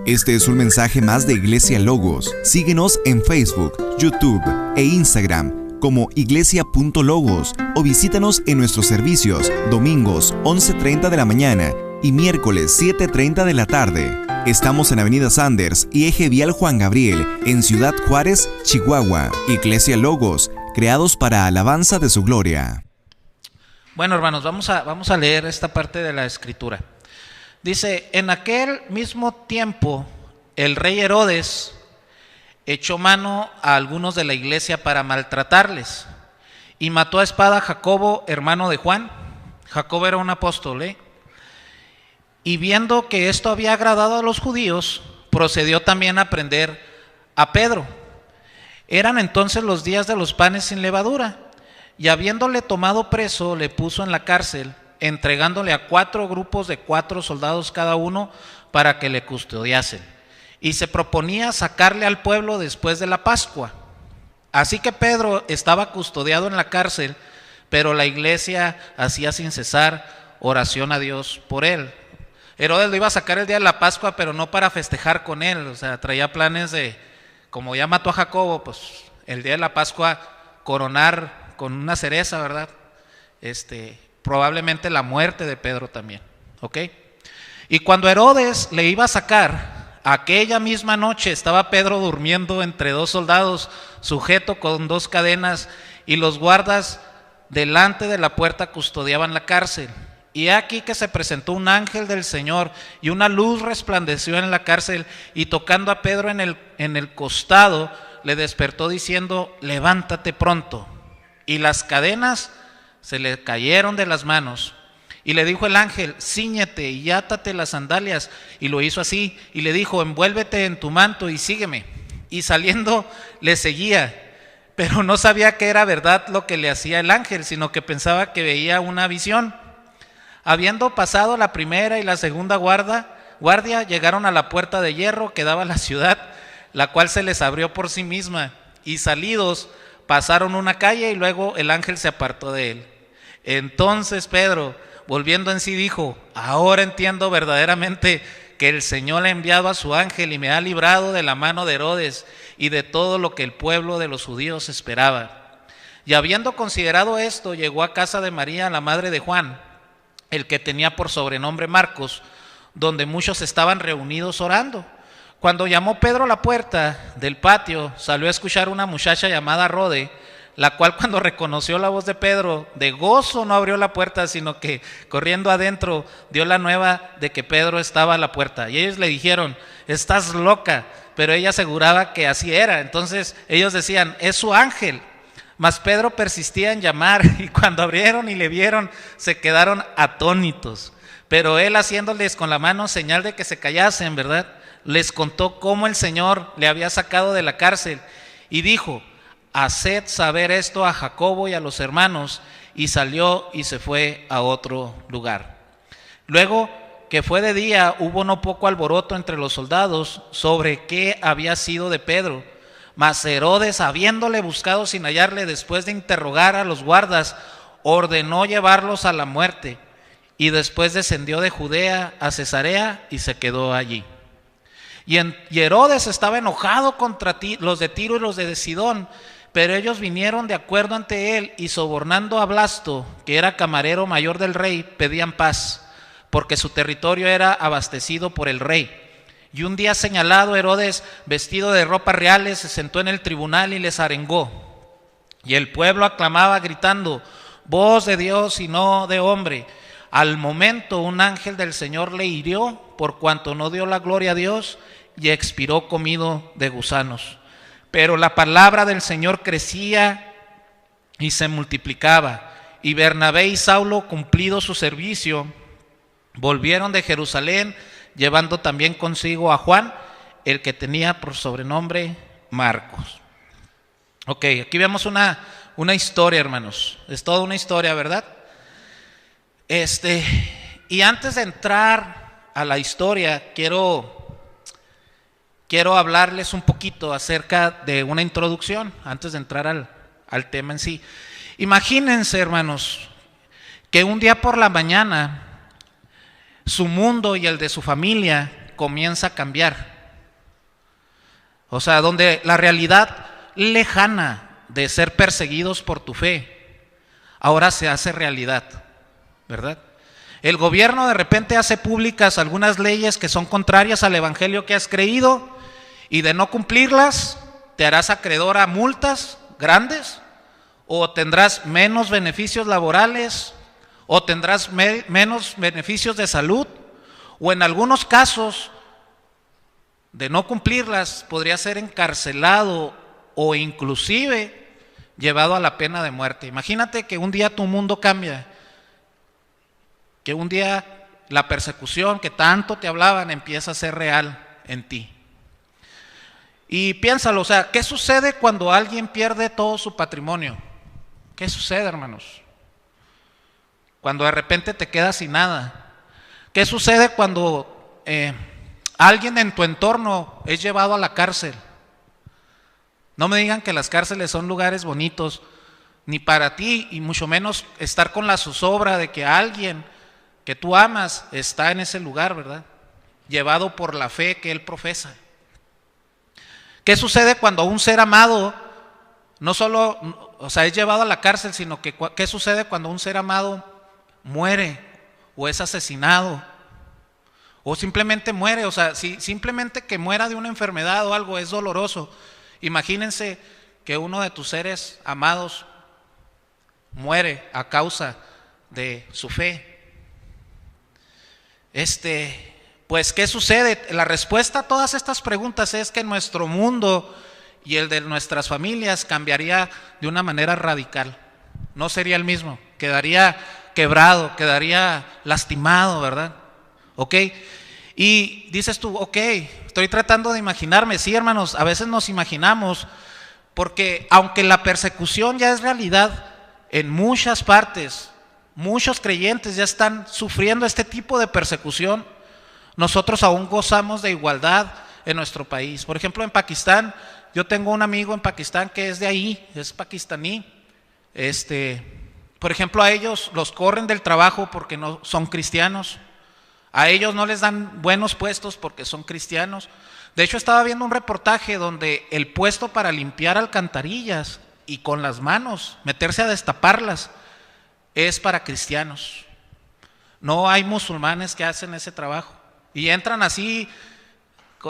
Este es un mensaje más de Iglesia Logos. Síguenos en Facebook, YouTube e Instagram como iglesia.logos o visítanos en nuestros servicios domingos 11:30 de la mañana y miércoles 7:30 de la tarde. Estamos en Avenida Sanders y Eje Vial Juan Gabriel, en Ciudad Juárez, Chihuahua. Iglesia Logos, creados para alabanza de su gloria. Bueno, hermanos, vamos a leer esta parte de la Escritura. Dice: en aquel mismo tiempo, el rey Herodes echó mano a algunos de la iglesia para maltratarles y mató a espada a Jacobo, hermano de Juan. Jacobo era un apóstol, Y viendo que esto había agradado a los judíos, procedió también a prender a Pedro. Eran entonces los días de los panes sin levadura, y habiéndole tomado preso, le puso en la cárcel, entregándole a 4 grupos de 4 soldados cada uno para que le custodiasen. Y se proponía sacarle al pueblo después de la Pascua. Así que Pedro estaba custodiado en la cárcel, pero la iglesia hacía sin cesar oración a Dios por él. Herodes lo iba a sacar el día de la Pascua, pero no para festejar con él. O sea, traía planes de, como ya mató a Jacobo, pues el día de la Pascua coronar con una cereza, ¿verdad? Probablemente la muerte de Pedro también, ¿ok? Y cuando Herodes le iba a sacar, aquella misma noche estaba Pedro durmiendo entre 2 soldados, sujeto con 2 cadenas, y los guardas delante de la puerta custodiaban la cárcel. Y aquí que se presentó un ángel del Señor, y una luz resplandeció en la cárcel, y tocando a Pedro en el costado, le despertó diciendo: levántate pronto. Y las cadenas se le cayeron de las manos. Y le dijo el ángel: cíñete y átate las sandalias. Y lo hizo así. Y le dijo: envuélvete en tu manto y sígueme. Y saliendo le seguía, pero no sabía que era verdad lo que le hacía el ángel, sino que pensaba que veía una visión. Habiendo pasado la primera y la segunda guardia, llegaron a la puerta de hierro que daba a la ciudad, la cual se les abrió por sí misma. Y salidos pasaron una calle, y luego el ángel se apartó de él. Entonces Pedro, volviendo en sí, dijo: ahora entiendo verdaderamente que el Señor ha enviado a su ángel y me ha librado de la mano de Herodes y de todo lo que el pueblo de los judíos esperaba. Y habiendo considerado esto, llegó a casa de María, la madre de Juan, el que tenía por sobrenombre Marcos, donde muchos estaban reunidos orando. Cuando llamó Pedro a la puerta del patio, salió a escuchar una muchacha llamada Rode, la cual, cuando reconoció la voz de Pedro, de gozo no abrió la puerta, sino que corriendo adentro dio la nueva de que Pedro estaba a la puerta. Y ellos le dijeron: estás loca. Pero ella aseguraba que así era. Entonces ellos decían: es su ángel. Mas Pedro persistía en llamar, y cuando abrieron y le vieron, se quedaron atónitos. Pero él, haciéndoles con la mano señal de que se callasen, ¿verdad?, les contó cómo el Señor le había sacado de la cárcel, y dijo: haced saber esto a Jacobo y a los hermanos. Y salió y se fue a otro lugar. Luego que fue de día, hubo no poco alboroto entre los soldados sobre qué había sido de Pedro. Mas Herodes, habiéndole buscado sin hallarle, después de interrogar a los guardas, ordenó llevarlos a la muerte. Y después descendió de Judea a Cesarea y se quedó allí. Y Herodes estaba enojado contra los de Tiro y los de Sidón, pero ellos vinieron de acuerdo ante él, y sobornando a Blasto, que era camarero mayor del rey, pedían paz, porque su territorio era abastecido por el rey. Y un día señalado, Herodes, vestido de ropas reales, se sentó en el tribunal y les arengó. Y el pueblo aclamaba gritando: voz de Dios y no de hombre. Al momento un ángel del Señor le hirió, por cuanto no dio la gloria a Dios, y expiró comido de gusanos. Pero la palabra del Señor crecía y se multiplicaba. Y Bernabé y Saulo, cumplido su servicio, volvieron de Jerusalén, llevando también consigo a Juan, el que tenía por sobrenombre Marcos. Ok, aquí vemos una historia, hermanos. Es toda una historia, ¿verdad? Y antes de entrar a la historia, quiero hablarles un poquito acerca de una introducción, antes de entrar al tema en sí. Imagínense, hermanos, que un día por la mañana su mundo y el de su familia comienza a cambiar. O sea, donde la realidad lejana de ser perseguidos por tu fe, ahora se hace realidad, ¿verdad? El gobierno de repente hace públicas algunas leyes que son contrarias al evangelio que has creído, y de no cumplirlas te harás acreedor a multas grandes, o tendrás menos beneficios laborales, o tendrás menos beneficios de salud, o en algunos casos de no cumplirlas podría ser encarcelado o inclusive llevado a la pena de muerte. Imagínate que un día tu mundo cambia, que un día la persecución que tanto te hablaban empieza a ser real en ti. Y piénsalo, o sea, ¿qué sucede cuando alguien pierde todo su patrimonio? ¿Qué sucede, hermanos? Cuando de repente te quedas sin nada. ¿Qué sucede cuando alguien en tu entorno es llevado a la cárcel? No me digan que las cárceles son lugares bonitos, ni para ti, y mucho menos estar con la zozobra de que alguien que tú amas está en ese lugar, ¿verdad? Llevado por la fe que él profesa. ¿Qué sucede cuando un ser amado no solo, o sea, es llevado a la cárcel, sino que qué sucede cuando un ser amado muere o es asesinado o simplemente muere? O sea, si simplemente que muera de una enfermedad o algo es doloroso. Imagínense que uno de tus seres amados muere a causa de su fe. Pues, ¿qué sucede? La respuesta a todas estas preguntas es que nuestro mundo y el de nuestras familias cambiaría de una manera radical. No sería el mismo, quedaría quebrado, quedaría lastimado, ¿verdad? ¿Ok? Y dices tú, ok, estoy tratando de imaginarme. Sí, hermanos, a veces nos imaginamos, porque aunque la persecución ya es realidad en muchas partes, muchos creyentes ya están sufriendo este tipo de persecución, nosotros aún gozamos de igualdad en nuestro país. Por ejemplo, en Pakistán, yo tengo un amigo en Pakistán que es de ahí, es pakistaní. Por ejemplo, a ellos los corren del trabajo porque no son cristianos. A ellos no les dan buenos puestos porque son cristianos. De hecho, estaba viendo un reportaje donde el puesto para limpiar alcantarillas y con las manos, meterse a destaparlas, es para cristianos. No hay musulmanes que hacen ese trabajo. Y entran así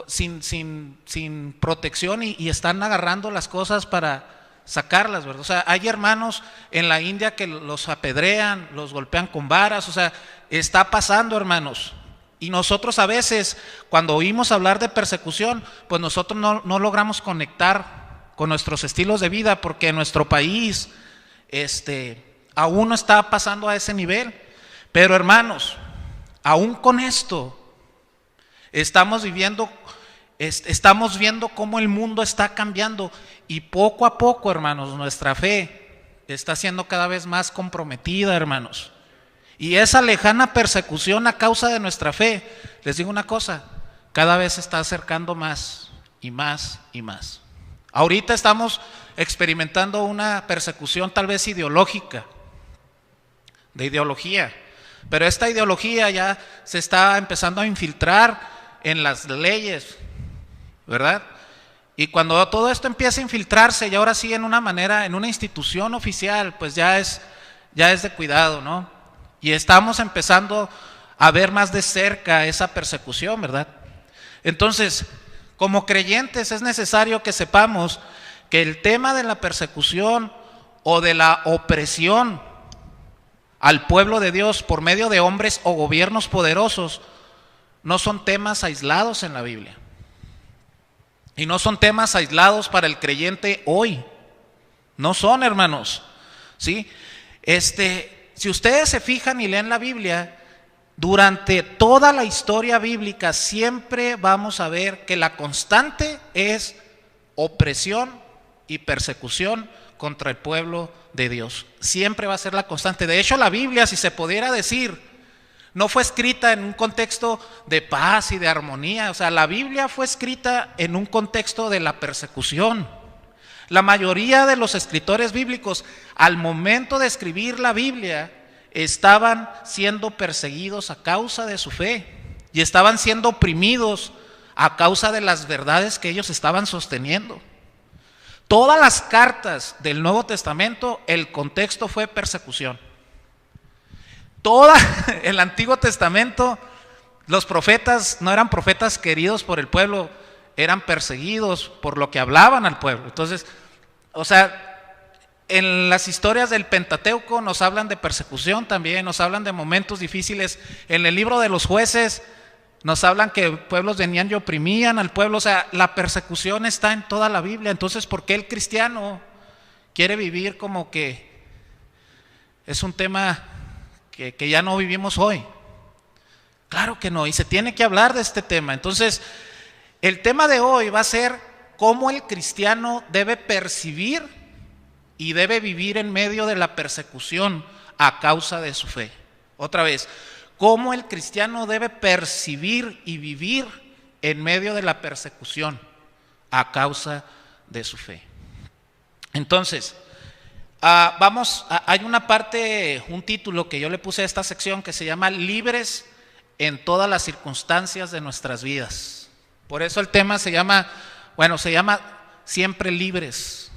sin protección y están agarrando las cosas para sacarlas, ¿verdad? O sea, hay hermanos en la India que los apedrean, los golpean con varas. O sea, está pasando, hermanos. Y nosotros a veces, cuando oímos hablar de persecución, pues nosotros no logramos conectar con nuestros estilos de vida, porque en nuestro país aún no está pasando a ese nivel. Pero hermanos, aún con esto estamos viendo cómo el mundo está cambiando, y poco a poco, hermanos, nuestra fe está siendo cada vez más comprometida, hermanos. Y esa lejana persecución a causa de nuestra fe, les digo una cosa, cada vez se está acercando más y más y más. Ahorita estamos experimentando una persecución tal vez ideológica, de ideología, pero esta ideología ya se está empezando a infiltrar en las leyes, ¿verdad? Y cuando todo esto empieza a infiltrarse, y ahora sí en una manera, en una institución oficial, pues ya es de cuidado, ¿no? Y estamos empezando a ver más de cerca esa persecución, ¿verdad? Entonces, como creyentes es necesario que sepamos que el tema de la persecución o de la opresión al pueblo de Dios por medio de hombres o gobiernos poderosos no son temas aislados en la Biblia. Y no son temas aislados para el creyente hoy. No son, hermanos. ¿Sí? Si ustedes se fijan y leen la Biblia, durante toda la historia bíblica siempre vamos a ver que la constante es opresión y persecución contra el pueblo de Dios. Siempre va a ser la constante. De hecho, la Biblia, si se pudiera decir, no fue escrita en un contexto de paz y de armonía. O sea, la Biblia fue escrita en un contexto de la persecución. La mayoría de los escritores bíblicos, al momento de escribir la Biblia, estaban siendo perseguidos a causa de su fe y estaban siendo oprimidos a causa de las verdades que ellos estaban sosteniendo. Todas las cartas del Nuevo Testamento, el contexto fue persecución. Todo el Antiguo Testamento, los profetas no eran profetas queridos por el pueblo, eran perseguidos por lo que hablaban al pueblo. Entonces, en las historias del Pentateuco nos hablan de persecución también, nos hablan de momentos difíciles. En el libro de los Jueces nos hablan que pueblos venían y oprimían al pueblo. La persecución está en toda la Biblia. Entonces, ¿por qué el cristiano quiere vivir como que es un tema que ya no vivimos hoy? Claro que no, y se tiene que hablar de este tema. Entonces, el tema de hoy va a ser cómo el cristiano debe percibir y debe vivir en medio de la persecución a causa de su fe. Otra vez, cómo el cristiano debe percibir y vivir en medio de la persecución a causa de su fe. Entonces, hay una parte, un título que yo le puse a esta sección que se llama Libres en todas las circunstancias de nuestras vidas. Por eso el tema se llama Siempre Libres.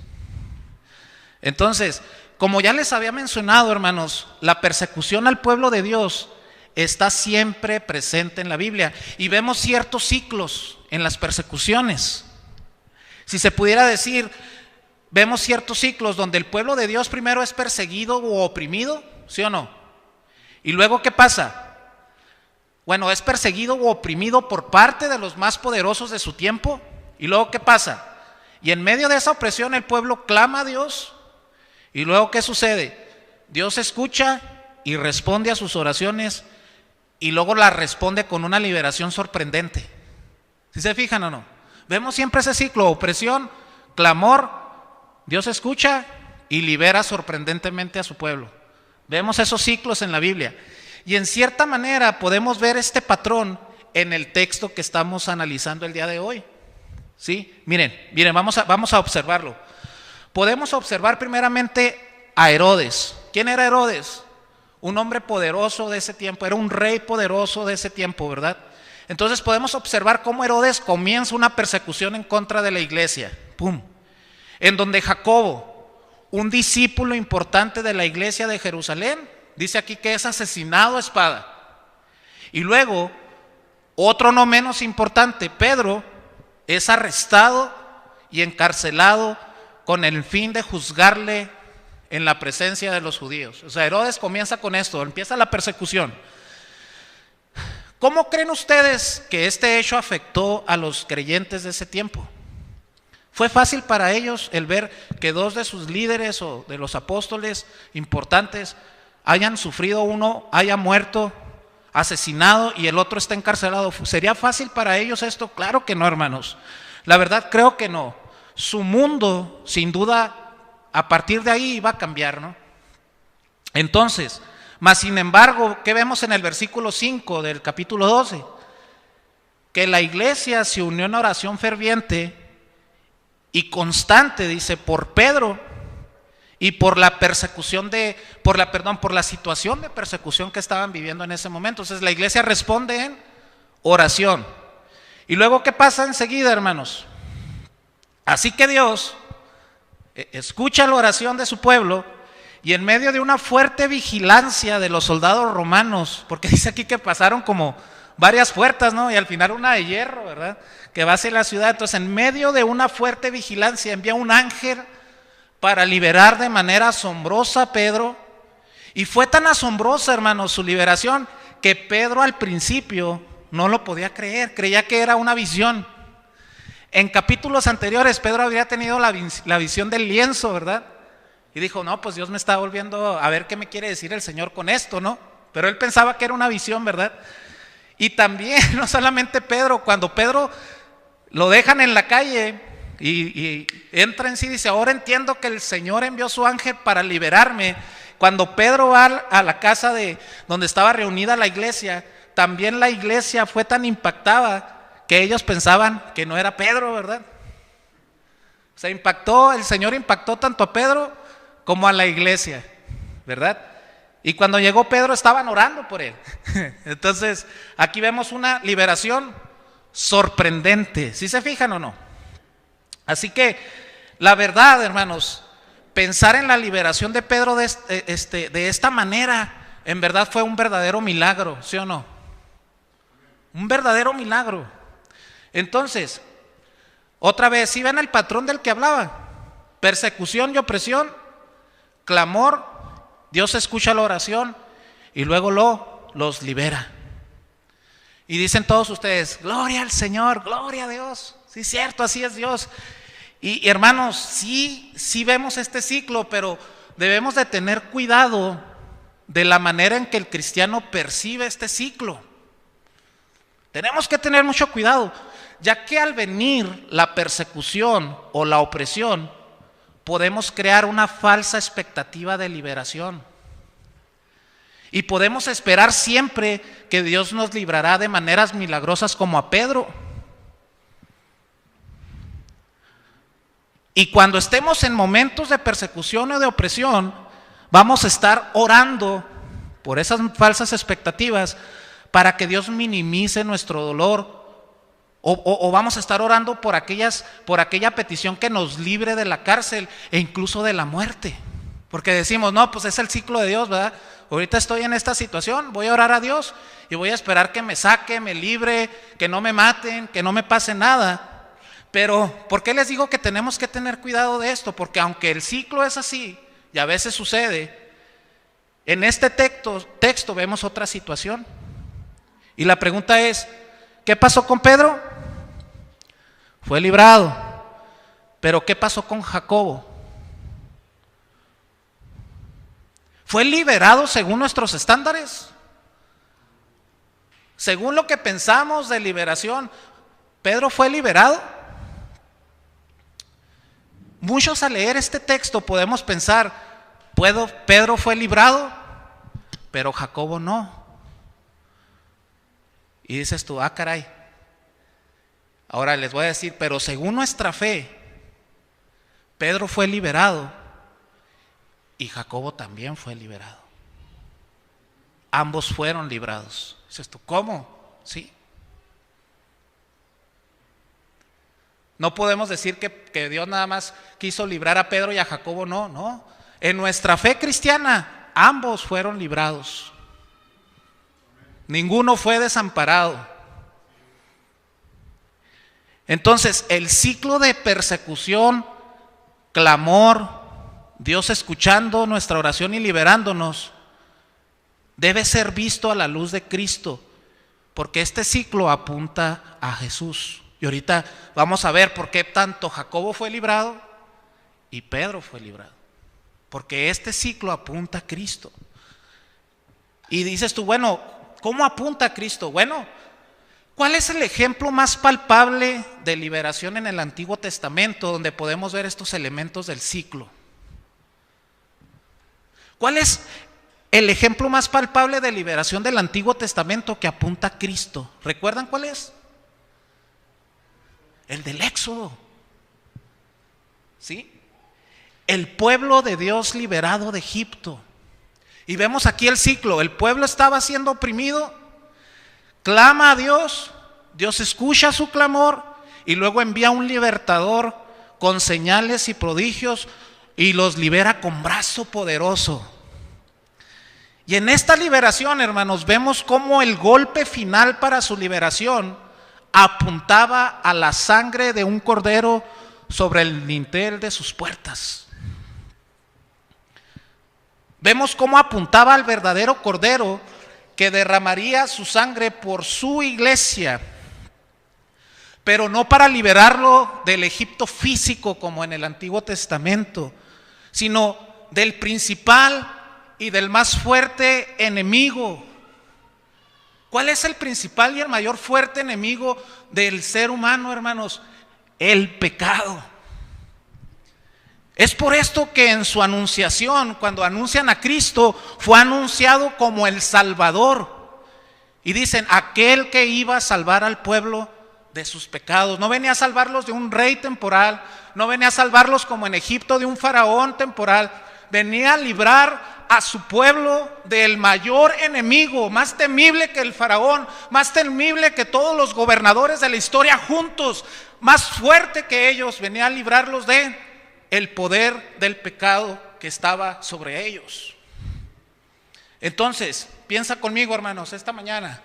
Entonces, como ya les había mencionado, hermanos, la persecución al pueblo de Dios está siempre presente en la Biblia y vemos ciertos ciclos en las persecuciones. Si se pudiera decir, vemos ciertos ciclos donde el pueblo de Dios primero es perseguido o oprimido, ¿sí o no? Y luego, ¿qué pasa? Bueno, es perseguido o oprimido por parte de los más poderosos de su tiempo. Y luego, ¿qué pasa? Y en medio de esa opresión el pueblo clama a Dios. Y luego, ¿qué sucede? Dios escucha y responde a sus oraciones y luego las responde con una liberación sorprendente. ¿Sí se fijan o no? Vemos siempre ese ciclo: opresión, clamor, Dios escucha y libera sorprendentemente a su pueblo. Vemos esos ciclos en la Biblia. Y en cierta manera podemos ver este patrón en el texto que estamos analizando el día de hoy. ¿Sí? Miren, vamos a observarlo. Podemos observar primeramente a Herodes. ¿Quién era Herodes? Un hombre poderoso de ese tiempo, era un rey poderoso de ese tiempo, ¿verdad? Entonces podemos observar cómo Herodes comienza una persecución en contra de la iglesia. ¡Pum! En donde Jacobo, un discípulo importante de la iglesia de Jerusalén, dice aquí que es asesinado a espada. Y luego, otro no menos importante, Pedro, es arrestado y encarcelado con el fin de juzgarle en la presencia de los judíos. Herodes comienza con esto, empieza la persecución. ¿Cómo creen ustedes que este hecho afectó a los creyentes de ese tiempo? ¿Fue fácil para ellos el ver que dos de sus líderes o de los apóstoles importantes hayan sufrido, uno haya muerto, asesinado y el otro está encarcelado? ¿Sería fácil para ellos esto? Claro que no, hermanos. La verdad, creo que no. Su mundo, sin duda, a partir de ahí iba a cambiar, ¿no? Entonces, mas sin embargo, ¿qué vemos en el versículo 5 del capítulo 12? Que la iglesia se unió en oración ferviente y constante, dice, por Pedro y por la persecución por la situación de persecución que estaban viviendo en ese momento. Entonces la iglesia responde en oración. Y luego, ¿qué pasa enseguida, hermanos? Así que Dios escucha la oración de su pueblo y en medio de una fuerte vigilancia de los soldados romanos, porque dice aquí que pasaron como varias puertas, ¿no? Y al final una de hierro, ¿verdad? Que va hacia la ciudad. Entonces, en medio de una fuerte vigilancia, envía un ángel para liberar de manera asombrosa a Pedro. Y fue tan asombrosa, hermanos, su liberación, que Pedro al principio no lo podía creer, creía que era una visión. En capítulos anteriores, Pedro había tenido la visión del lienzo, ¿verdad? Y dijo, no, pues Dios me está volviendo a ver qué me quiere decir el Señor con esto, ¿no? Pero él pensaba que era una visión, ¿verdad? Y también, no solamente Pedro, cuando Pedro lo dejan en la calle y entra en sí, dice, ahora entiendo que el Señor envió su ángel para liberarme. Cuando Pedro va a la casa donde estaba reunida la iglesia, también la iglesia fue tan impactada que ellos pensaban que no era Pedro, ¿verdad? O sea, el Señor impactó tanto a Pedro como a la iglesia, ¿verdad? Y cuando llegó Pedro estaban orando por él. Entonces, aquí vemos una liberación sorprendente. ¿Sí se fijan o no? Así que la verdad, hermanos, pensar en la liberación de Pedro de esta manera, en verdad fue un verdadero milagro, ¿sí o no? Un verdadero milagro. Entonces, otra vez, ¿sí ven el patrón del que hablaba? Persecución y opresión, clamor, Dios escucha la oración y luego los libera. Y dicen todos ustedes, gloria al Señor, gloria a Dios. Sí, es cierto, así es Dios. Y hermanos, sí vemos este ciclo, pero debemos de tener cuidado de la manera en que el cristiano percibe este ciclo. Tenemos que tener mucho cuidado, ya que al venir la persecución o la opresión, podemos crear una falsa expectativa de liberación. Y podemos esperar siempre que Dios nos librará de maneras milagrosas como a Pedro. Y cuando estemos en momentos de persecución o de opresión, vamos a estar orando por esas falsas expectativas para que Dios minimice nuestro dolor, o vamos a estar orando por aquella petición que nos libre de la cárcel e incluso de la muerte. Porque decimos, no, pues es el ciclo de Dios, ¿verdad? Ahorita estoy en esta situación, voy a orar a Dios y voy a esperar que me saque, me libre, que no me maten, que no me pase nada. Pero, ¿por qué les digo que tenemos que tener cuidado de esto? Porque aunque el ciclo es así, y a veces sucede, en este texto vemos otra situación. Y la pregunta es, ¿qué pasó con Pedro? Fue librado. Pero ¿qué pasó con Jacobo? ¿Fue liberado según nuestros estándares? Según lo que pensamos de liberación, ¿Pedro fue liberado? Muchos al leer este texto podemos pensar, Pedro fue librado, pero Jacobo no. Y dices tú, caray. Ahora les voy a decir, pero según nuestra fe, Pedro fue liberado y Jacobo también fue liberado. Ambos fueron librados. Dices tú, ¿cómo? Sí. No podemos decir que Dios nada más quiso librar a Pedro y a Jacobo, no. En nuestra fe cristiana, ambos fueron librados. Ninguno fue desamparado. Entonces, el ciclo de persecución, clamor, Dios escuchando nuestra oración y liberándonos, debe ser visto a la luz de Cristo, porque este ciclo apunta a Jesús. Y ahorita vamos a ver por qué tanto Jacobo fue librado y Pedro fue librado. Porque este ciclo apunta a Cristo. Y dices tú, bueno, ¿cómo apunta a Cristo? Bueno, ¿cuál es el ejemplo más palpable de liberación en el Antiguo Testamento donde podemos ver estos elementos del ciclo? ¿Cuál es el ejemplo más palpable de liberación del Antiguo Testamento que apunta a Cristo? ¿Recuerdan cuál es? El del Éxodo. ¿Sí? El pueblo de Dios liberado de Egipto. Y vemos aquí el ciclo. El pueblo estaba siendo oprimido, clama a Dios, Dios escucha su clamor y luego envía un libertador con señales y prodigios y los libera con brazo poderoso. Y en esta liberación, hermanos, vemos cómo el golpe final para su liberación apuntaba a la sangre de un cordero sobre el dintel de sus puertas. Vemos cómo apuntaba al verdadero cordero que derramaría su sangre por su iglesia, pero no para liberarlo del Egipto físico como en el Antiguo Testamento, sino del principal y del más fuerte enemigo. ¿Cuál es el principal y el mayor fuerte enemigo del ser humano, hermanos? El pecado. Es por esto que en su anunciación, cuando anuncian a Cristo, fue anunciado como el Salvador. Y dicen, aquel que iba a salvar al pueblo de sus pecados. No venía a salvarlos de un rey temporal, no venía a salvarlos como en Egipto de un faraón temporal. Venía a librar a su pueblo del mayor enemigo, más temible que el faraón, más temible que todos los gobernadores de la historia juntos, más fuerte que ellos, venía a librarlos de el poder del pecado que estaba sobre ellos. Entonces, piensa conmigo, hermanos, esta mañana.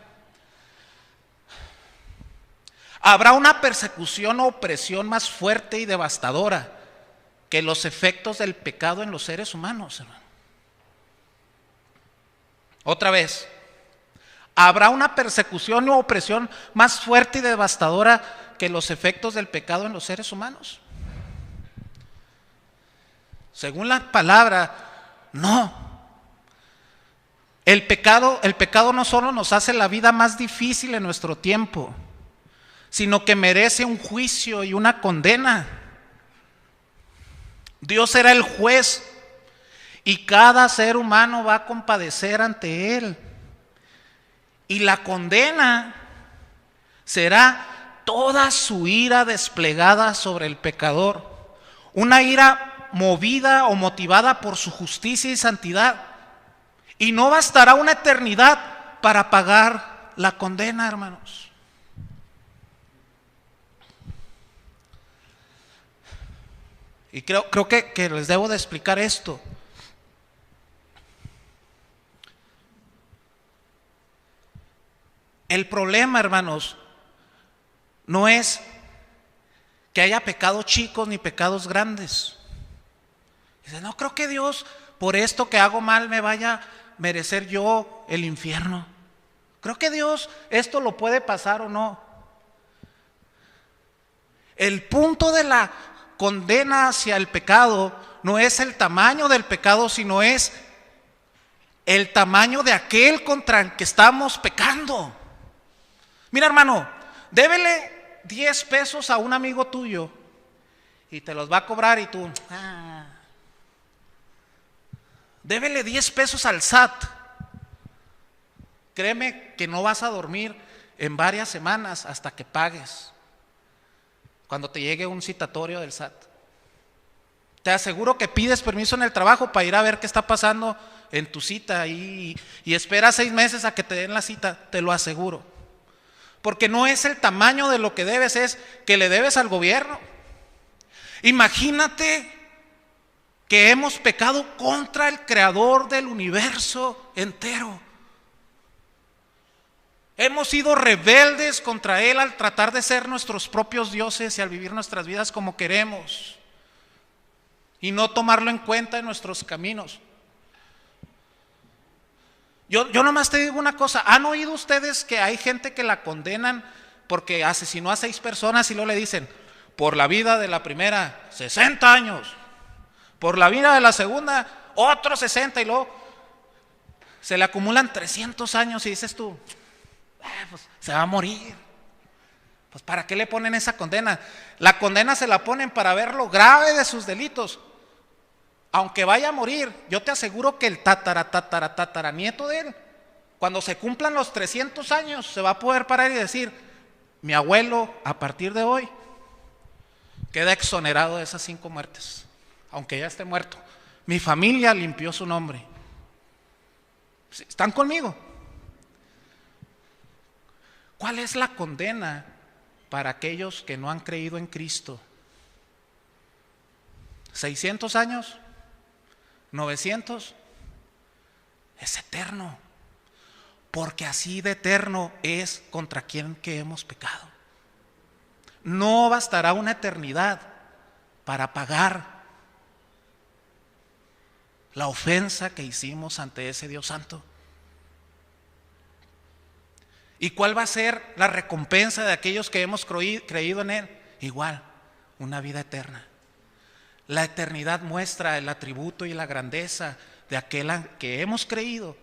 ¿Habrá una persecución o opresión más fuerte y devastadora que los efectos del pecado en los seres humanos, hermano? Otra vez, ¿habrá una persecución o opresión más fuerte y devastadora que los efectos del pecado en los seres humanos? Según la palabra, no. El pecado no solo nos hace la vida más difícil en nuestro tiempo, sino que merece un juicio y una condena. Dios será el juez y cada ser humano va a compadecer ante Él. Y la condena será toda su ira desplegada sobre el pecador. Una ira movida o motivada por su justicia y santidad. Y no bastará una eternidad para pagar la condena, hermanos. Y creo que les debo de explicar esto. El problema, hermanos, no es que haya pecados chicos ni pecados grandes. Dice, no creo que Dios por esto que hago mal me vaya a merecer yo el infierno. Creo que Dios esto lo puede pasar o no. El punto de la condena hacia el pecado no es el tamaño del pecado, sino es el tamaño de aquel contra el que estamos pecando. Mira, hermano, débele 10 pesos a un amigo tuyo y te los va a cobrar y tú, débele 10 pesos al SAT. Créeme que no vas a dormir en varias semanas hasta que pagues, cuando te llegue un citatorio del SAT. Te aseguro que pides permiso en el trabajo para ir a ver qué está pasando en tu cita y esperas 6 meses a que te den la cita, te lo aseguro. Porque no es el tamaño de lo que debes, es que le debes al gobierno. Imagínate que hemos pecado contra el creador del universo entero. Hemos sido rebeldes contra Él al tratar de ser nuestros propios dioses y al vivir nuestras vidas como queremos y no tomarlo en cuenta en nuestros caminos. Yo nomás te digo una cosa, ¿han oído ustedes que hay gente que la condenan porque asesinó a 6 personas y luego le dicen, por la vida de la primera, 60 años, por la vida de la segunda, otros 60 y luego se le acumulan 300 años y dices tú, pues se va a morir. Pues ¿para qué le ponen esa condena? La condena se la ponen para ver lo grave de sus delitos. Aunque vaya a morir, yo te aseguro que el tataranieto de él, cuando se cumplan los 300 años, se va a poder parar y decir, mi abuelo a partir de hoy queda exonerado de esas 5 muertes, aunque ya esté muerto. Mi familia limpió su nombre. ¿Están conmigo? ¿Cuál es la condena para aquellos que no han creído en Cristo? ¿600 años? ¿900? Es eterno, porque así de eterno es contra quien que hemos pecado. No bastará una eternidad para pagar la ofensa que hicimos ante ese Dios santo. ¿Y cuál va a ser la recompensa de aquellos que hemos creído en Él? Igual, una vida eterna. La eternidad muestra el atributo y la grandeza de aquel que hemos creído,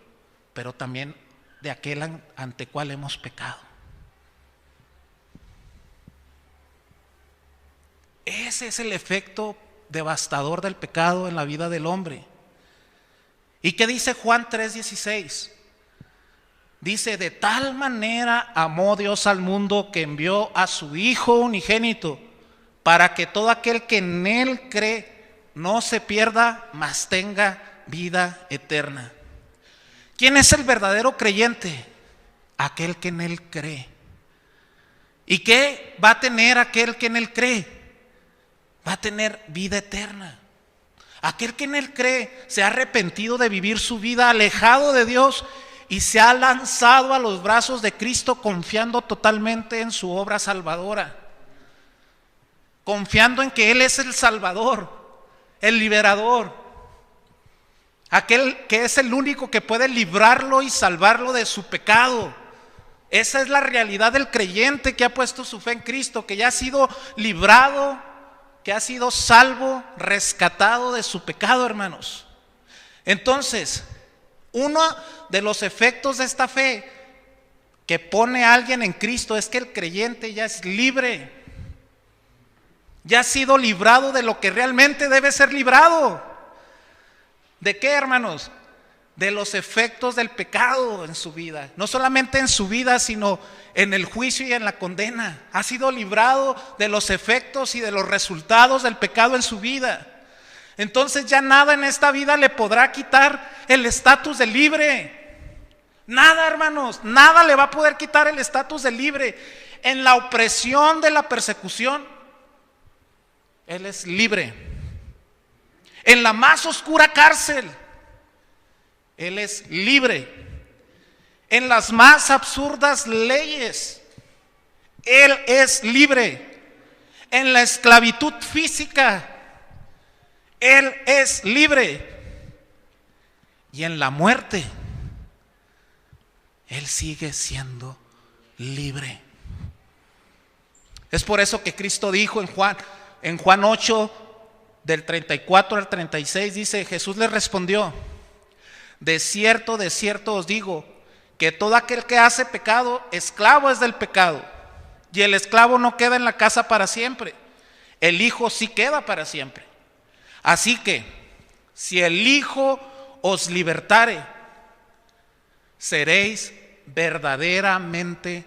pero también de aquel ante cual hemos pecado. Ese es el efecto devastador del pecado en la vida del hombre. ¿Y qué dice Juan 3:16? Dice, de tal manera amó Dios al mundo que envió a su Hijo unigénito, para que todo aquel que en Él cree no se pierda, mas tenga vida eterna. ¿Quién es el verdadero creyente? Aquel que en Él cree. ¿Y qué va a tener aquel que en Él cree? Va a tener vida eterna. Aquel que en Él cree se ha arrepentido de vivir su vida alejado de Dios y se ha lanzado a los brazos de Cristo confiando totalmente en su obra salvadora. Confiando en que Él es el Salvador, el liberador. Aquel que es el único que puede librarlo y salvarlo de su pecado. Esa es la realidad del creyente que ha puesto su fe en Cristo, que ya ha sido librado, que ha sido salvo, rescatado de su pecado, hermanos. Entonces, uno de los efectos de esta fe que pone a alguien en Cristo es que el creyente ya es libre. Ya ha sido librado de lo que realmente debe ser librado. ¿De qué, hermanos? De los efectos del pecado en su vida. No solamente en su vida, sino en el juicio y en la condena. Ha sido librado de los efectos y de los resultados del pecado en su vida. Entonces ya nada en esta vida le podrá quitar el estatus de libre. Nada, hermanos, nada le va a poder quitar el estatus de libre. En la opresión de la persecución, Él es libre. En la más oscura cárcel, Él es libre. En las más absurdas leyes, Él es libre. En la esclavitud física, Él es libre. Y en la muerte, Él sigue siendo libre. Es por eso que Cristo dijo en Juan 8, del 34 al 36, dice: Jesús les respondió: de cierto os digo, que todo aquel que hace pecado, esclavo es del pecado. Y el esclavo no queda en la casa para siempre, el Hijo sí queda para siempre. Así que, si el Hijo os libertare, seréis verdaderamente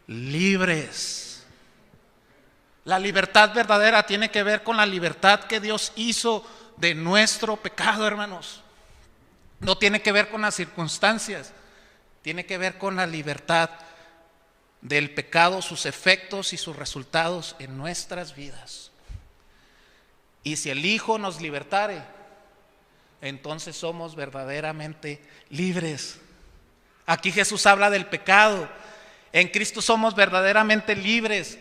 libres. La libertad verdadera tiene que ver con la libertad que Dios hizo de nuestro pecado, hermanos. No tiene que ver con las circunstancias, tiene que ver con la libertad del pecado, sus efectos y sus resultados en nuestras vidas. Y si el Hijo nos libertare, entonces somos verdaderamente libres. Aquí Jesús habla del pecado. En Cristo somos verdaderamente libres.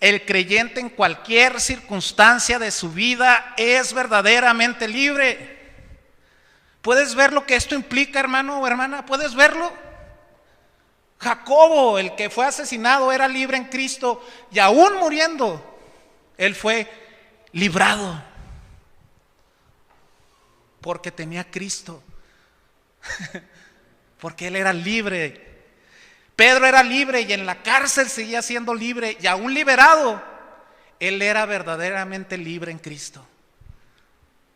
El creyente en cualquier circunstancia de su vida es verdaderamente libre. ¿Puedes ver lo que esto implica, hermano o hermana? ¿Puedes verlo? Jacobo, el que fue asesinado, era libre en Cristo y aún muriendo, él fue librado porque tenía a Cristo, porque él era libre. Pedro era libre y en la cárcel seguía siendo libre y aún liberado, él era verdaderamente libre en Cristo.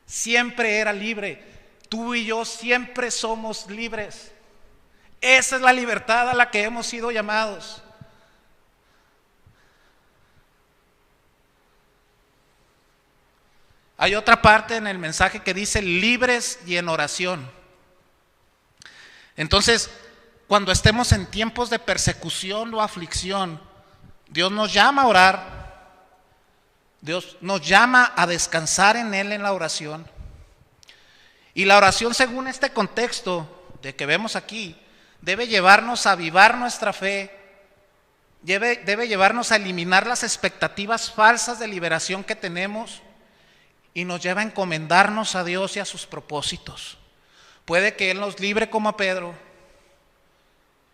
Siempre era libre. Tú y yo siempre somos libres. Esa es la libertad a la que hemos sido llamados. Hay otra parte en el mensaje que dice libres y en oración. Entonces, cuando estemos en tiempos de persecución o aflicción, Dios nos llama a orar. Dios nos llama a descansar en Él en la oración. Y la oración, según este contexto de que vemos aquí, debe llevarnos a avivar nuestra fe, debe llevarnos a eliminar las expectativas falsas de liberación que tenemos y nos lleva a encomendarnos a Dios y a sus propósitos. Puede que Él nos libre como a Pedro,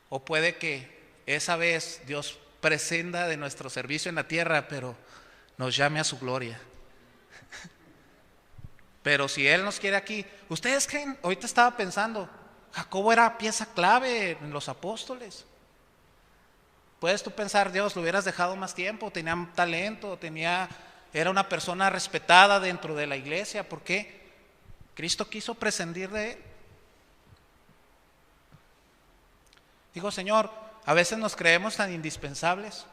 o puede que esa vez Dios prescinda de nuestro servicio en la tierra, pero nos llame a su gloria. Pero si Él nos quiere aquí, ¿ustedes creen? Ahorita estaba pensando, Jacobo era pieza clave en los apóstoles. Puedes tú pensar, Dios, lo hubieras dejado más tiempo, tenía talento, era una persona respetada dentro de la iglesia. ¿Por qué? Cristo quiso prescindir de él. Digo, Señor, a veces nos creemos tan indispensables.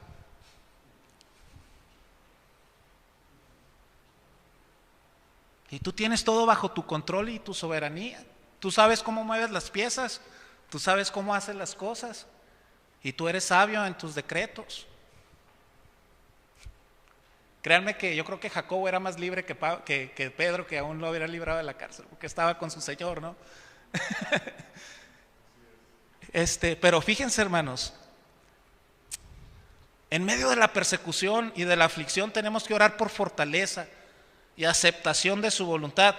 Y tú tienes todo bajo tu control y tu soberanía. Tú sabes cómo mueves las piezas, tú sabes cómo haces las cosas y tú eres sabio en tus decretos. Créanme que yo creo que Jacobo era más libre que Pedro, que aún lo hubiera librado de la cárcel, porque estaba con su Señor, ¿no? Pero fíjense, hermanos, en medio de la persecución y de la aflicción tenemos que orar por fortaleza y aceptación de su voluntad,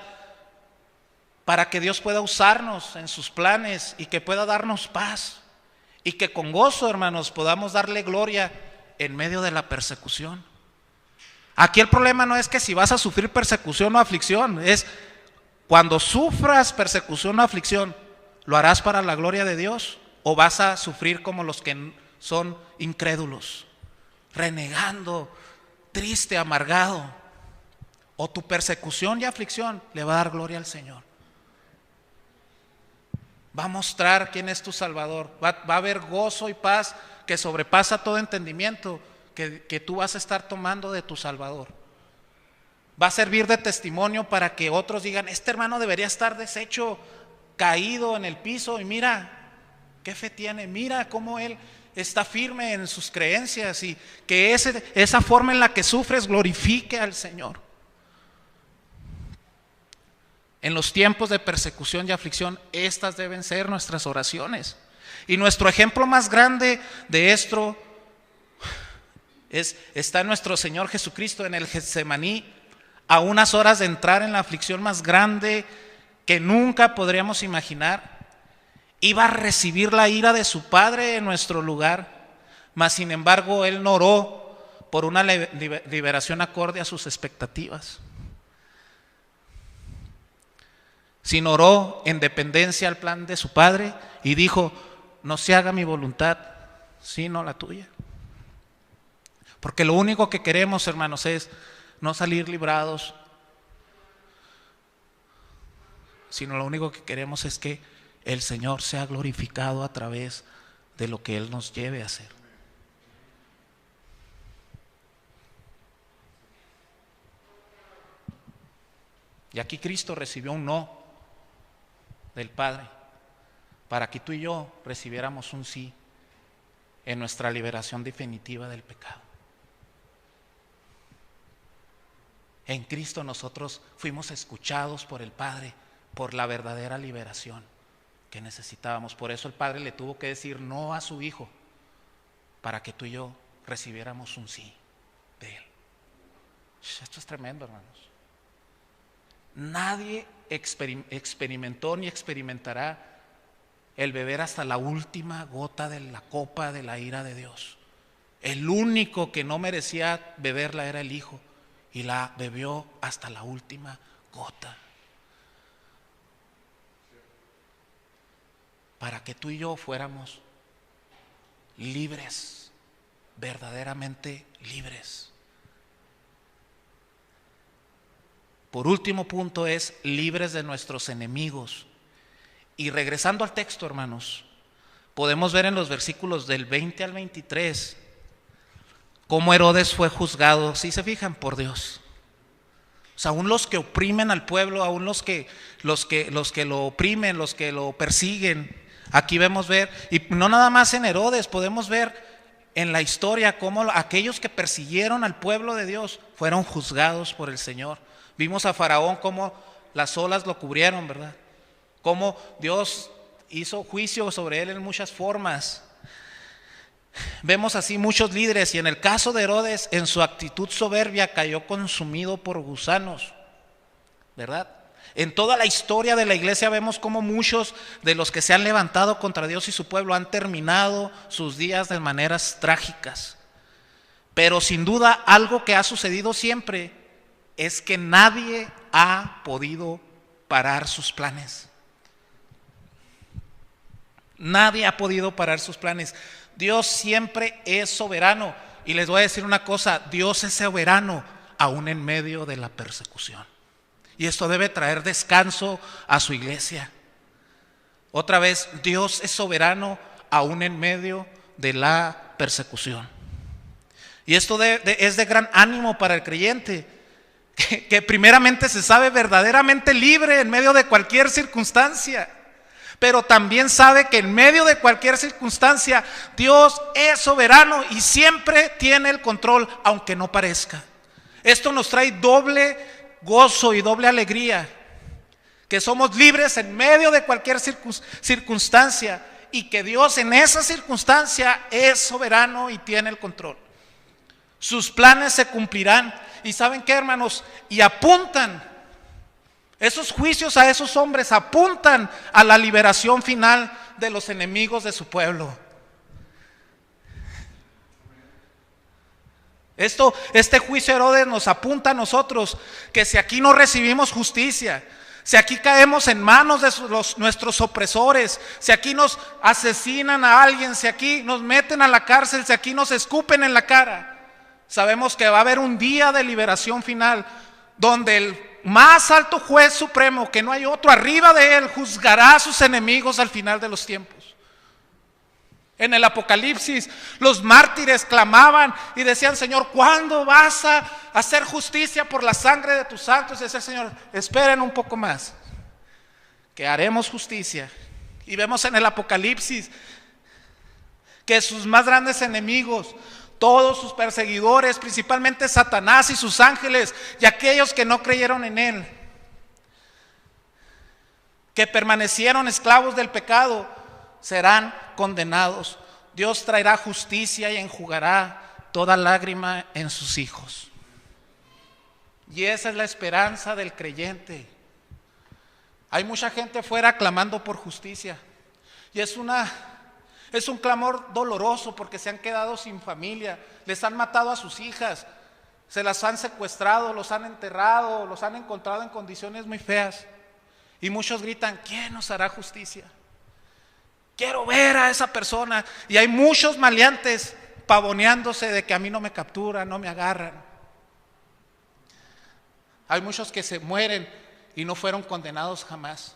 para que Dios pueda usarnos en sus planes y que pueda darnos paz, y que con gozo, hermanos, podamos darle gloria en medio de la persecución. Aquí el problema no es que si vas a sufrir persecución o aflicción, es cuando sufras persecución o aflicción, ¿lo harás para la gloria de Dios o vas a sufrir como los que son incrédulos, renegando, triste, amargado? O tu persecución y aflicción le va a dar gloria al Señor. Va a mostrar quién es tu Salvador. Va a haber gozo y paz que sobrepasa todo entendimiento que tú vas a estar tomando de tu Salvador. Va a servir de testimonio para que otros digan: este hermano debería estar deshecho, caído en el piso, y mira qué fe tiene, mira cómo él está firme en sus creencias, y que esa forma en la que sufres glorifique al Señor. En los tiempos de persecución y aflicción, estas deben ser nuestras oraciones. Y nuestro ejemplo más grande de esto está nuestro Señor Jesucristo en el Getsemaní, a unas horas de entrar en la aflicción más grande que nunca podríamos imaginar. Iba a recibir la ira de su Padre en nuestro lugar, mas sin embargo Él no oró por una liberación acorde a sus expectativas, sino oró en dependencia al plan de su Padre y dijo: no se haga mi voluntad, sino la tuya. Porque lo único que queremos, hermanos, es no salir librados, sino lo único que queremos es que el Señor sea glorificado a través de lo que Él nos lleve a hacer. Y aquí Cristo recibió un no del Padre, para que tú y yo recibiéramos un sí en nuestra liberación definitiva del pecado. En Cristo nosotros fuimos escuchados por el Padre por la verdadera liberación que necesitábamos. Por eso el Padre le tuvo que decir no a su Hijo, para que tú y yo recibiéramos un sí de Él. Esto es tremendo, hermanos. Nadie experimentó ni experimentará el beber hasta la última gota de la copa de la ira de Dios. El único que no merecía beberla era el Hijo, y la bebió hasta la última gota, para que tú y yo fuéramos libres, verdaderamente libres. Por último punto es libres de nuestros enemigos. Y regresando al texto, hermanos, podemos ver en los versículos del 20 al 23 cómo Herodes fue juzgado, si se fijan, por Dios. O sea, aún los que oprimen al pueblo, aún los que lo oprimen, los que lo persiguen, aquí vemos ver, y no nada más en Herodes, podemos ver en la historia cómo aquellos que persiguieron al pueblo de Dios fueron juzgados por el Señor. Vimos a Faraón cómo las olas lo cubrieron, ¿verdad? Cómo Dios hizo juicio sobre él en muchas formas. Vemos así muchos líderes, y en el caso de Herodes, en su actitud soberbia cayó consumido por gusanos, ¿verdad? En toda la historia de la iglesia vemos cómo muchos de los que se han levantado contra Dios y su pueblo han terminado sus días de maneras trágicas. Pero sin duda algo que ha sucedido siempre es que nadie ha podido parar sus planes. Nadie ha podido parar sus planes. Dios siempre es soberano. Y les voy a decir una cosa: Dios es soberano aún en medio de la persecución. Y esto debe traer descanso a su iglesia. Otra vez, Dios es soberano aún en medio de la persecución. Y esto es de gran ánimo para el creyente, que primeramente se sabe verdaderamente libre en medio de cualquier circunstancia, pero también sabe que en medio de cualquier circunstancia Dios es soberano y siempre tiene el control, aunque no parezca. Esto nos trae doble gozo y doble alegría, que somos libres en medio de cualquier circunstancia y que Dios en esa circunstancia es soberano y tiene el control. Sus planes se cumplirán. ¿Y saben qué, hermanos? Y apuntan, esos juicios a esos hombres apuntan a la liberación final de los enemigos de su pueblo. Este juicio, Herodes, nos apunta a nosotros que si aquí no recibimos justicia, si aquí caemos en manos de nuestros opresores, si aquí nos asesinan a alguien, si aquí nos meten a la cárcel, si aquí nos escupen en la cara, sabemos que va a haber un día de liberación final donde el más alto juez supremo, que no hay otro arriba de él, juzgará a sus enemigos al final de los tiempos. En el Apocalipsis, los mártires clamaban y decían: Señor, ¿cuándo vas a hacer justicia por la sangre de tus santos? Y decía el Señor: esperen un poco más, que haremos justicia. Y vemos en el Apocalipsis que sus más grandes enemigos, todos sus perseguidores, principalmente Satanás y sus ángeles, y aquellos que no creyeron en él, que permanecieron esclavos del pecado, serán condenados. Dios traerá justicia y enjugará toda lágrima en sus hijos. Y esa es la esperanza del creyente. Hay mucha gente afuera clamando por justicia, y es un clamor doloroso porque se han quedado sin familia, les han matado a sus hijas, se las han secuestrado, los han enterrado, los han encontrado en condiciones muy feas. Y muchos gritan: ¿quién nos hará justicia? Quiero ver a esa persona. Y hay muchos maleantes pavoneándose de que a mí no me capturan, no me agarran. Hay muchos que se mueren y no fueron condenados jamás.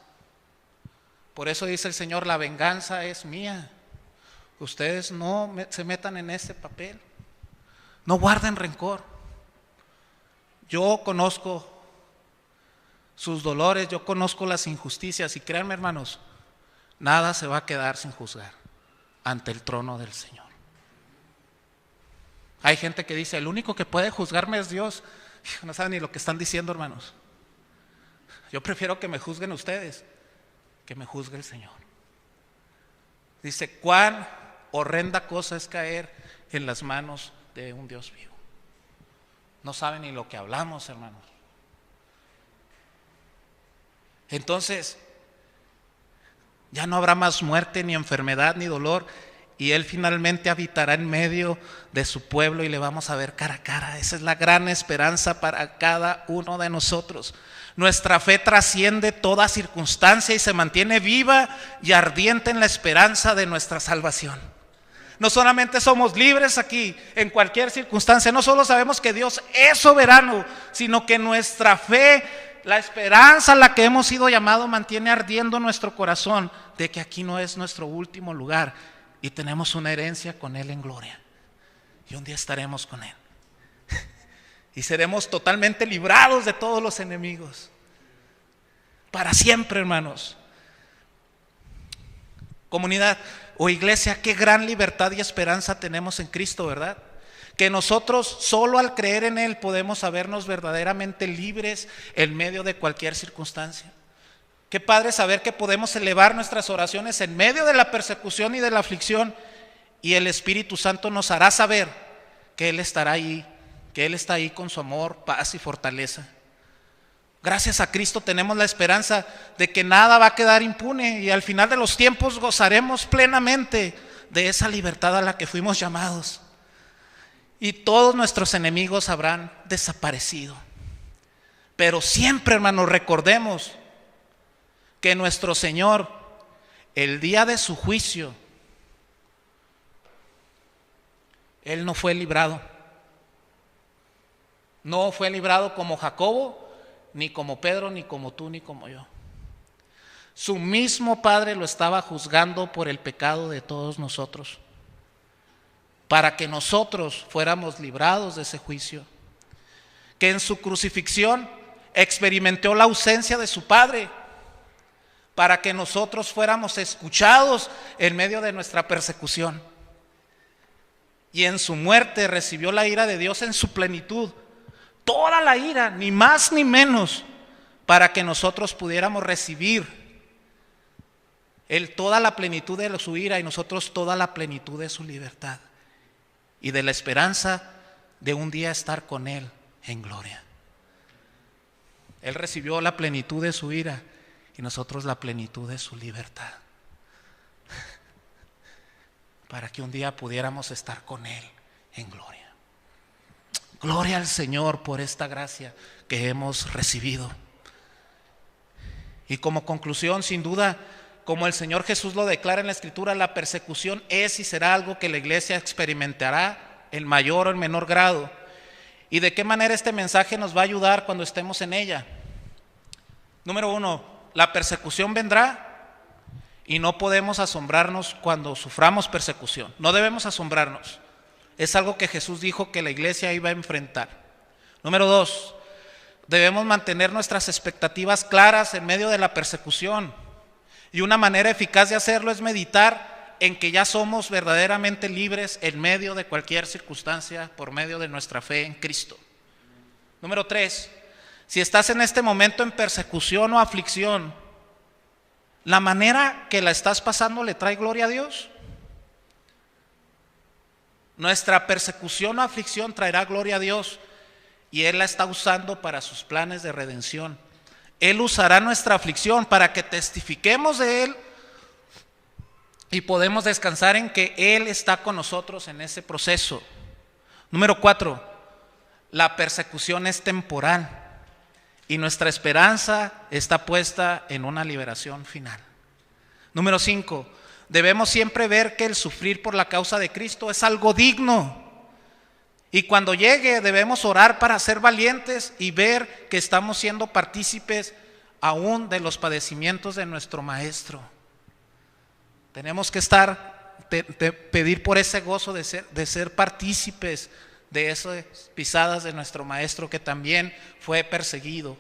Por eso dice el Señor: la venganza es mía. Ustedes no se metan en ese papel, no guarden rencor. Yo conozco sus dolores, yo conozco las injusticias, y créanme, hermanos, nada se va a quedar sin juzgar ante el trono del Señor. Hay gente que dice: el único que puede juzgarme es Dios. No saben ni lo que están diciendo, hermanos. Yo prefiero que me juzguen ustedes, que me juzgue el Señor. Dice: cuán horrenda cosa es caer en las manos de un Dios vivo. No saben ni lo que hablamos, hermanos. Entonces, ya no habrá más muerte, ni enfermedad, ni dolor, y Él finalmente habitará en medio de su pueblo y le vamos a ver cara a cara. Esa es la gran esperanza para cada uno de nosotros. Nuestra fe trasciende toda circunstancia y se mantiene viva y ardiente en la esperanza de nuestra salvación. No solamente somos libres aquí en cualquier circunstancia, no solo sabemos que Dios es soberano, sino que nuestra fe, la esperanza a la que hemos sido llamados, mantiene ardiendo nuestro corazón de que aquí no es nuestro último lugar y tenemos una herencia con Él en gloria. Y un día estaremos con Él. Y seremos totalmente librados de todos los enemigos. Para siempre, hermanos. Comunidad o iglesia, qué gran libertad y esperanza tenemos en Cristo, ¿verdad? Que nosotros solo al creer en Él podemos sabernos verdaderamente libres en medio de cualquier circunstancia. Qué padre saber que podemos elevar nuestras oraciones en medio de la persecución y de la aflicción, y el Espíritu Santo nos hará saber que Él estará ahí, que Él está ahí con su amor, paz y fortaleza. Gracias a Cristo tenemos la esperanza de que nada va a quedar impune, y al final de los tiempos gozaremos plenamente de esa libertad a la que fuimos llamados. Y todos nuestros enemigos habrán desaparecido. Pero siempre, hermanos, recordemos que nuestro Señor, el día de su juicio, Él no fue librado. No fue librado como Jacobo, ni como Pedro, ni como tú, ni como yo. Su mismo Padre lo estaba juzgando por el pecado de todos nosotros, para que nosotros fuéramos librados de ese juicio. que en su crucifixión experimentó la ausencia de su Padre, para que nosotros fuéramos escuchados en medio de nuestra persecución. Y en su muerte recibió la ira de Dios en su plenitud, toda la ira, ni más ni menos, para que nosotros pudiéramos recibir Él toda la plenitud de su ira y nosotros toda la plenitud de su libertad y de la esperanza de un día estar con Él en gloria. Él recibió la plenitud de su ira y nosotros la plenitud de su libertad, para que un día pudiéramos estar con Él en gloria. Gloria al Señor por esta gracia que hemos recibido. Y como conclusión, sin duda, como el Señor Jesús lo declara en la Escritura, la persecución es y será algo que la iglesia experimentará en mayor o en menor grado. ¿Y de qué manera este mensaje nos va a ayudar cuando estemos en ella? Número 1, la persecución vendrá y no podemos asombrarnos cuando suframos persecución. No debemos asombrarnos. Es algo que Jesús dijo que la iglesia iba a enfrentar. Número 2, debemos mantener nuestras expectativas claras en medio de la persecución. Y una manera eficaz de hacerlo es meditar en que ya somos verdaderamente libres en medio de cualquier circunstancia por medio de nuestra fe en Cristo. Número 3, si estás en este momento en persecución o aflicción, ¿la manera que la estás pasando le trae gloria a Dios? Nuestra persecución o aflicción traerá gloria a Dios y Él la está usando para sus planes de redención. Él usará nuestra aflicción para que testifiquemos de Él y podemos descansar en que Él está con nosotros en ese proceso. Número 4, la persecución es temporal y nuestra esperanza está puesta en una liberación final. Número 5, debemos siempre ver que el sufrir por la causa de Cristo es algo digno. Y cuando llegue debemos orar para ser valientes y ver que estamos siendo partícipes aún de los padecimientos de nuestro Maestro. Tenemos que pedir por ese gozo de ser partícipes de esas pisadas de nuestro Maestro que también fue perseguido.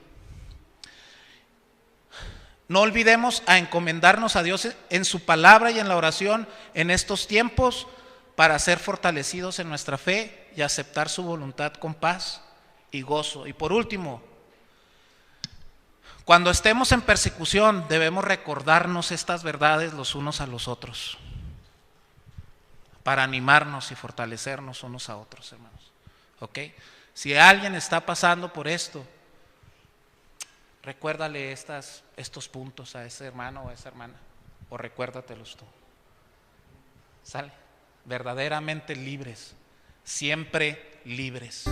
No olvidemos a encomendarnos a Dios en su palabra y en la oración en estos tiempos para ser fortalecidos en nuestra fe y aceptar su voluntad con paz y gozo. Y por último, cuando estemos en persecución debemos recordarnos estas verdades los unos a los otros para animarnos y fortalecernos unos a otros, hermanos. ¿Ok? Si alguien está pasando por esto, recuérdale estos puntos a ese hermano o a esa hermana, o recuérdatelos tú. ¿Sale? Verdaderamente libres, siempre libres.